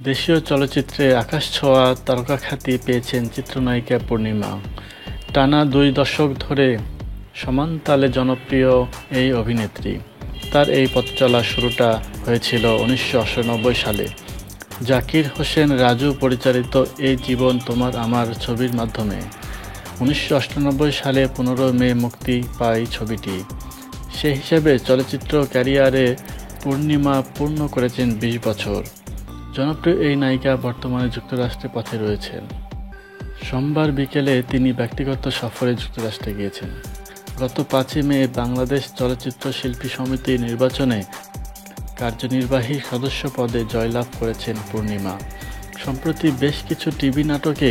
দেশীয় চলচ্চিত্রে আকাশছোঁয়া তারকাখ্যাতি পেয়েছেন চিত্রনায়িকা পূর্ণিমা। টানা 2 দশক ধরে সমানতালে জনপ্রিয় এই অভিনেত্রী। তার এই পথচলার শুরুটা হয়েছিল 1998 সালে জাকির হোসেন রাজু পরিচালিত এই জীবন তোমার আমার ছবির মাধ্যমে। 1998 সালে 15 মে মুক্তি পায় ছবিটি। সেই হিসেবে চলচ্চিত্র ক্যারিয়ারে পূর্ণিমা পূর্ণ করেছেন 20 বছর। জনপ্রিয় এই নায়িকা বর্তমানে যুক্তরাষ্ট্রের পথে রয়েছেন। সোমবার বিকেলে তিনি ব্যক্তিগত সফরে যুক্তরাষ্ট্রে গিয়েছেন। গত 5 মে বাংলাদেশ চলচ্চিত্র শিল্পী সমিতি নির্বাচনে কার্যনির্বাহী সদস্য পদে জয়লাভ করেছেন পূর্ণিমা। সম্প্রতি বেশ কিছু টিভি নাটকে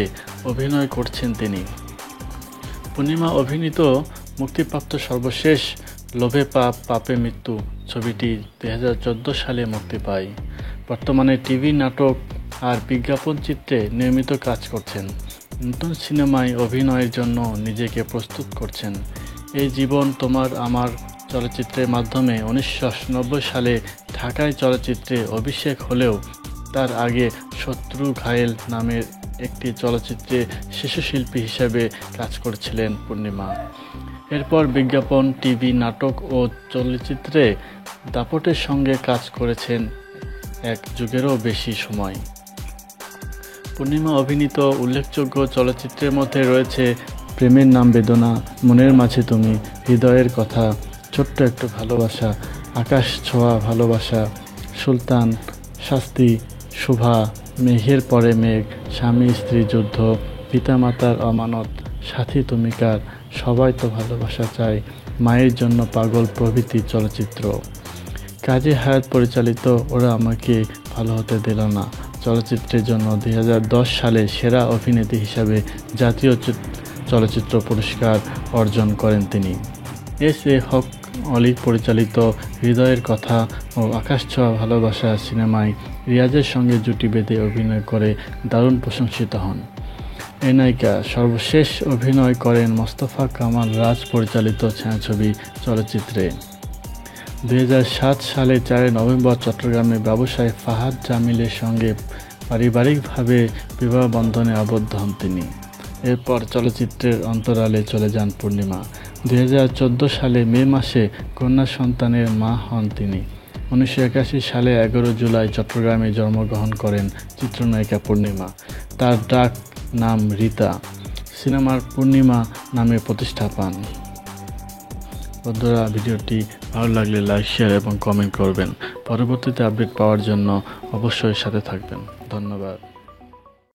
অভিনয় করছেন তিনি। পূর্ণিমা অভিনীত মুক্তিপ্রাপ্ত সর্বশেষ লোভে পাপ পাপে মৃত্যু ছবিটি 2014 সালে মুক্তি পায়। বর্তমানে টিভি নাটক আর বিজ্ঞাপন চিত্রে নিয়মিত কাজ করছেন। নতুন সিনেমায় অভিনয়ের জন্য নিজেকে প্রস্তুত করছেন। এই জীবন তোমার আমার চলচ্চিত্রের মাধ্যমে 1998 সালে ঢাকায় চলচ্চিত্রে অভিষেক হলেও তার আগে শত্রু ঘায়েল নামের একটি চলচ্চিত্রে শিশুশিল্পী হিসেবে কাজ করেছিলেন পূর্ণিমা। এরপর বিজ্ঞাপন, টিভি নাটক ও চলচ্চিত্রে দাপটের সঙ্গে কাজ করেছেন এক যুগেরও বেশি সময়। পূর্ণিমা অভিনীত উল্লেখযোগ্য চলচ্চিত্রের মধ্যে রয়েছে প্রেমের নাম বেদনা, মনের মাঝে তুমি, হৃদয়ের কথা, ছোট্ট একটু ভালোবাসা, আকাশ ছোঁয়া ভালোবাসা, সুলতান, শাস্তি, শোভা, মেঘের পরে মেঘ, স্বামী স্ত্রী যুদ্ধ, পিতামাতার আমানত, সাথী তুমি কার, সবাই তো ভালোবাসা চায়, মায়ের জন্য পাগল প্রভৃতি চলচ্চিত্র। কাজী হায়াত পরিচালিত ওরা আমাকে ভালো হতে দিল না চলচ্চিত্রের জন্য 2010 সালে সেরা অভিনেত্রী হিসাবে জাতীয় চলচ্চিত্র পুরস্কার অর্জন করেন তিনি। এস.এ. হক অলি পরিচালিত হৃদয়ের কথা ও আকাশছোঁয়া ভালোবাসা সিনেমায় রিয়াজের সঙ্গে জুটি বেঁধে অভিনয় করে দারুণ প্রশংসিত হন। এই নায়িকা সর্বশেষ অভিনয় করেন মোস্তফা কামাল রাজ পরিচালিত ছায়াছবি চলচ্চিত্রে। 2007 সালে 4 নভেম্বর চট্টগ্রামে ব্যবসায়ী ফাহাদ জামিলের সঙ্গে পারিবারিকভাবে বিবাহ বন্ধনে আবদ্ধ হন তিনি। এরপর চলচ্চিত্রের অন্তরালে চলে যান পূর্ণিমা। 2014 সালে মে মাসে কন্যা সন্তানের মা হন তিনি। 1981 সালে 11 জুলাই চট্টগ্রামে জন্মগ্রহণ করেন চিত্রনায়িকা পূর্ণিমা। তার ডাক নাম রীতা। সিনেমার পূর্ণিমা নামে প্রতিষ্ঠা পান। বন্ধুরা, ভিডিওটি ভালো লাগলে লাইক, শেয়ার এবং কমেন্ট করবেন। পরবর্তীতে আপডেট পাওয়ার জন্য অবশ্যই সাথে থাকবেন। ধন্যবাদ।